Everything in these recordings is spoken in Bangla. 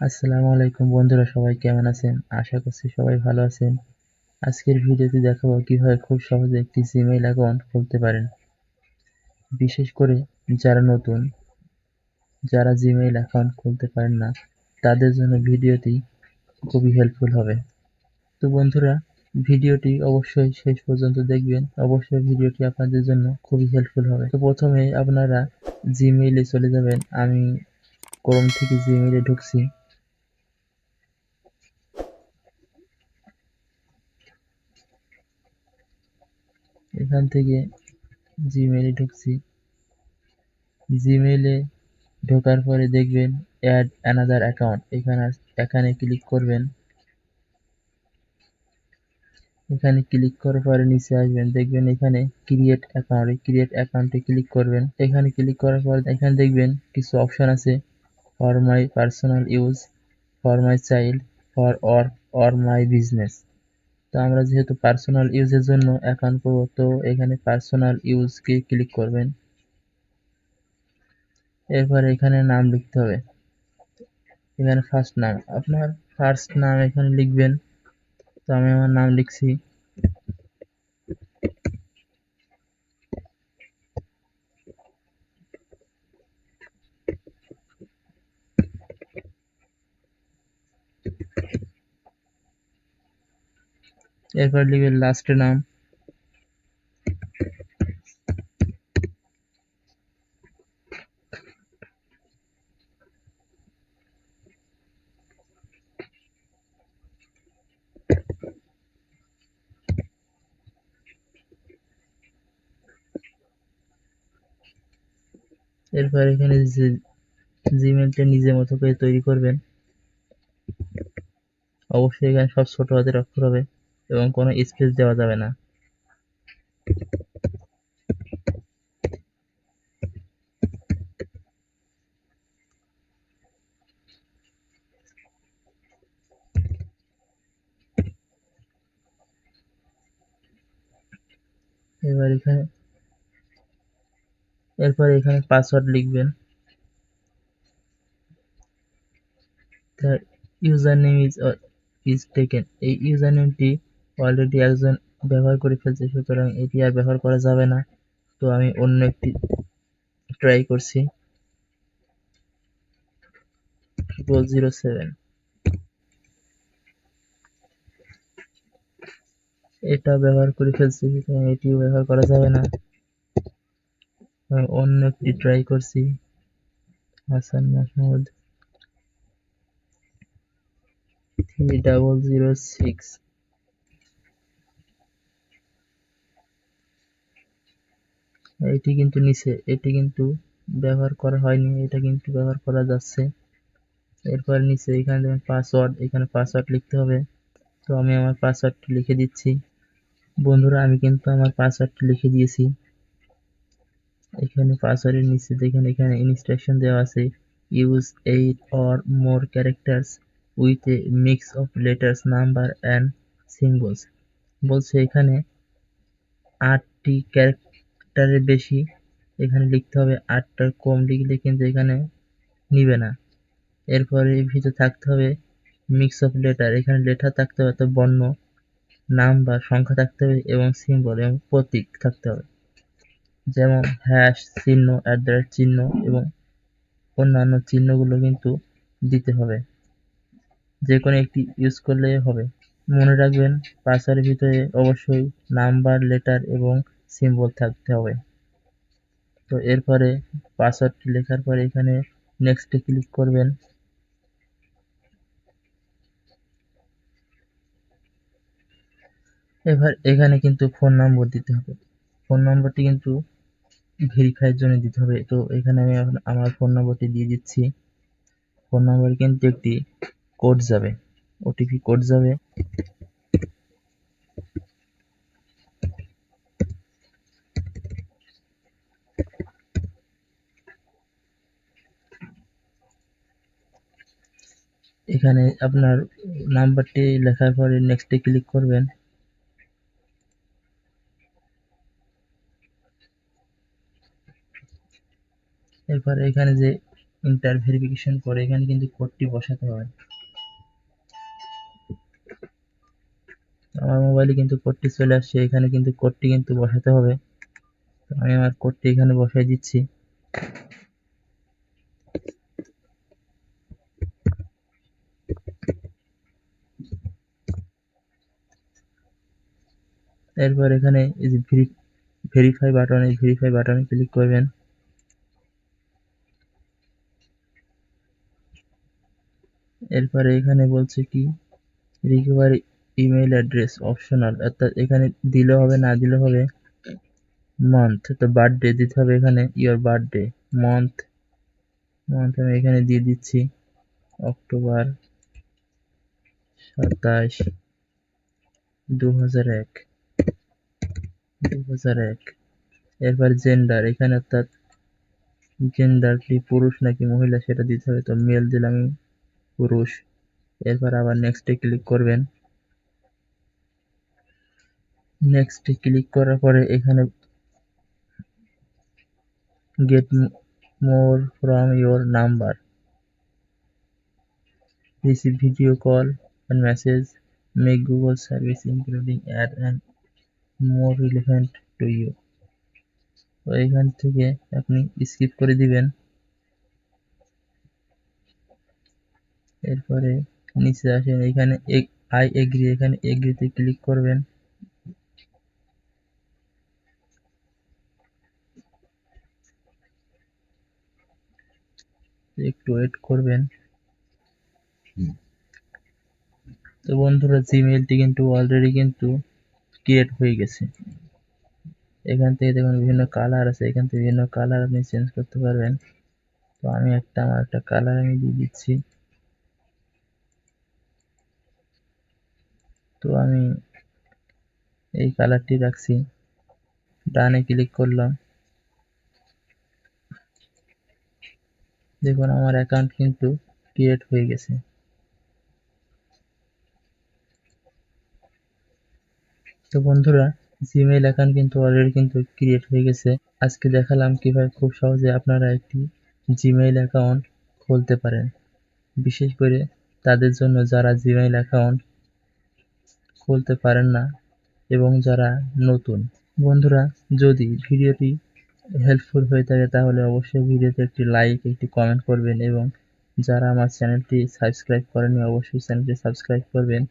আসসালামু আলাইকুম বন্ধুরা, সবাই কেমন আছেন? আশা করছি সবাই ভালো আছেন। আজকের ভিডিওতে দেখাবো কিভাবে খুব সহজে একটি জিমেইল অ্যাকাউন্ট খুলতে পারেন। বিশেষ করে যারা নতুন, যারা জিমেইল অ্যাকাউন্ট খুলতে পারেন না, তাদের জন্য ভিডিওটি খুবই হেল্পফুল হবে। তো বন্ধুরা, ভিডিওটি অবশ্যই শেষ পর্যন্ত দেখবেন। অবশ্যই ভিডিওটি আপনাদের জন্য খুবই হেল্পফুল হবে। তো প্রথমে আপনারা জিমেইলে চলে যাবেন। আমি ক্রোম থেকে জিমেইলে ঢুকছি। এখান থেকে জিমেইলে ঢুকছি। জিমেইলে ঢোকার পরে দেখবেন অ্যাড অ্যানাদার অ্যাকাউন্ট, এখানে ক্লিক করবেন। এখানে ক্লিক করার পরে নিচে আসবেন, দেখবেন এখানে ক্রিয়েট অ্যাকাউন্টে ক্লিক করবেন। এখানে ক্লিক করার পর এখানে দেখবেন কিছু অপশন আছে, for my personal use, for my child, for or my business. তো আমরা যেহেতু পার্সোনাল ইউজের জন্য অ্যাকাউন্ট করবো, তো এখানে পার্সোনাল ইউজকে ক্লিক করবেন। এরপর এখানে নাম লিখতে হবে। এখানে ফার্স্ট নাম, আপনার ফার্স্ট নাম এখানে লিখবেন। তো আমি আমার নাম লিখছি। এরপর লিখবেন লাস্টের নাম। এরপর এখানে জিমেলটা নিজের মতো করে তৈরি করবেন। অবশ্যই এখানে সব ছোট হাতের অক্ষর হবে এবং কোনো স্পেস দেওয়া যাবে না। এবার এরপর এখানে পাসওয়ার্ড লিখবেন। তার ইউজার নেম ইজ টেকেন, এই ইউজার নেমটি অলরেডি একজন ব্যবহার করে ফেলছে, সুতরাং এটি আর ব্যবহার করা যাবে না। তো আমি অন্য একটি ট্রাই করছি, 007। এটা ব্যবহার করে ফেলছি, সুতরাং এটিও ব্যবহার করা যাবে না। আমি অন্য একটি ট্রাই করছি, হাসান মাহমুদ 3006। এটি কিন্তু ব্যবহার করা হয়নি, এটা কিন্তু ব্যবহার করা যাচ্ছে। এরপর নিচে এখানে দেখেন পাসওয়ার্ড, এখানে পাসওয়ার্ড লিখতে হবে। তো আমি আমার পাসওয়ার্ডটি লিখে দিচ্ছি। বন্ধুরা, আমি কিন্তু আমার পাসওয়ার্ডটি লিখে দিয়েছি। এখানে পাসওয়ার্ডের নিচে দেখেন এখানে ইনস্ট্রাকশন দেওয়া আছে, use 8 or more characters with a mix of letters, number and symbols। বলছে এখানে 8টি ক্যারেক্টারের বেশি এখানে লিখতে হবে, 8টার কম লিখলে কিন্তু এখানে নিবে না। এরপরে এর ভিতরে থাকতে হবে মিক্স অফ লেটার, এখানে লেটার থাকতে হবে, অর্থাৎ বর্ণ, নাম বা সংখ্যা থাকতে হবে এবং সিম্বল এবং প্রতীক থাকতে হবে, যেমন হ্যাশ চিহ্ন, চিহ্ন এবং অন্যান্য চিহ্নগুলো কিন্তু দিতে হবে। যে কোনো একটি ইউজ করলেই হবে। মনে রাখবেন, পাসওয়ার্ডের ভিতরে অবশ্যই নাম্বার, লেটার এবং সিম্বল থাকতে হবে। তো এরপরে পাসওয়ার্ডটি লেখার পরে এখানে নেক্সটে ক্লিক করবেন। এবার এখানে কিন্তু ফোন নম্বর দিতে হবে। ফোন নম্বরটি কিন্তু ভেরিফাইয়ের জন্য দিতে হবে। তো এখানে আমি এখন আমার ফোন নম্বরটি দিয়ে দিচ্ছি। ফোন নম্বরে কিন্তু একটি কোড যাবে, ওটিপি কোড যাবে। এখানে আপনার নাম্বারটি লেখার পরে নেক্সটে ক্লিক করবেন। এরপরে এখানে যে ইন্টার ভেরিফিকেশন করে এখানে কিন্তু কোডটি বসাতে হয়। আমার মোবাইলে কিন্তু কোডটি চলে আসছে, এখানে কিন্তু কোডটি কিন্তু বসাতে হবে। তো আমি আমার কোডটি এখানে বসাই দিচ্ছি। এরপর এখানে এই যে ভেরিফাই বাটন, এই ভেরিফাই বাটনে ক্লিক করবেন। এরপরে এখানে বলছে কি রিকভারি ইমেইল অ্যাড্রেস অপশনাল, অর্থাৎ এখানে দিলেও হবে না দিলেও হবে। মান্থ, তো বার্থডে দিতে হবে এখানে, ইয়োর বার্থডে। মান্থ মান্থ আমি এখানে দিয়ে দিচ্ছি অক্টোবর 27, 2001। এরপর জেন্ডার এখানে, অর্থাৎ জেন্ডারটি পুরুষ নাকি মহিলা সেটা দিতে হবে, তো মেল দিলাম আমি, পুরুষ। এরপর আবার নেক্সটে ক্লিক করবেন। নেক্সটে ক্লিক করার পরে এখানে get more from your number, receive video call and message, make Google service including add and more relevant to you। তো এখান থেকে আপনি স্কিপ করে দিবেন। এরপরে নিচে আসেন, এখানে আই এগ্রি, এখানে এগ্রিতে ক্লিক করবেন। একটু ওয়েট করবেন। তো বন্ধুরা জিমেইলটি কিন্তু অলরেডি কিন্তু ক্রিয়েট হয়ে গেছে। এখান থেকে দেখুন বিভিন্ন কালার আছে, এখান থেকে বিভিন্ন কালার আপনি চেঞ্জ করতে পারবেন। তো আমি আমার একটা কালার আমি দিয়ে দিচ্ছি। তো আমি এই কালারটি রাখছি। ডানে ক্লিক করলাম। দেখুন আমার অ্যাকাউন্ট কিন্তু ক্রিয়েট হয়ে গেছে। তো বন্ধুরা জিমেইল অ্যাকাউন্ট কিন্তু অলরেডি কিন্তু ক্রিয়েট হয়ে গেছে। আজকে দেখালাম কিভাবে খুব সহজে আপনারা একটি জিমেইল অ্যাকাউন্ট খুলতে পারেন, বিশেষ করে তাদের জন্য যারা জিমেইল অ্যাকাউন্ট খুলতে পারেন না এবং যারা নতুন। বন্ধুরা যদি ভিডিওটি হেল্পফুল হয়ে থাকে তাহলে অবশ্যই ভিডিওতে একটি লাইক, একটি কমেন্ট করবেন এবং যারা আমার চ্যানেলটি সাবস্ক্রাইব করেনি অবশ্যই চ্যানেলটি সাবস্ক্রাইব করবেন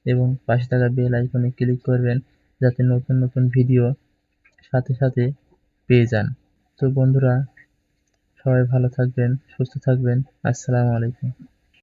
এবং পাশে থাকা বেল আইকনে ক্লিক করবেন যাতে নতুন নতুন ভিডিও সাথে সাথে পেয়ে যান। তো বন্ধুরা সবাই ভালো থাকবেন, সুস্থ থাকবেন। আসসালামু আলাইকুম।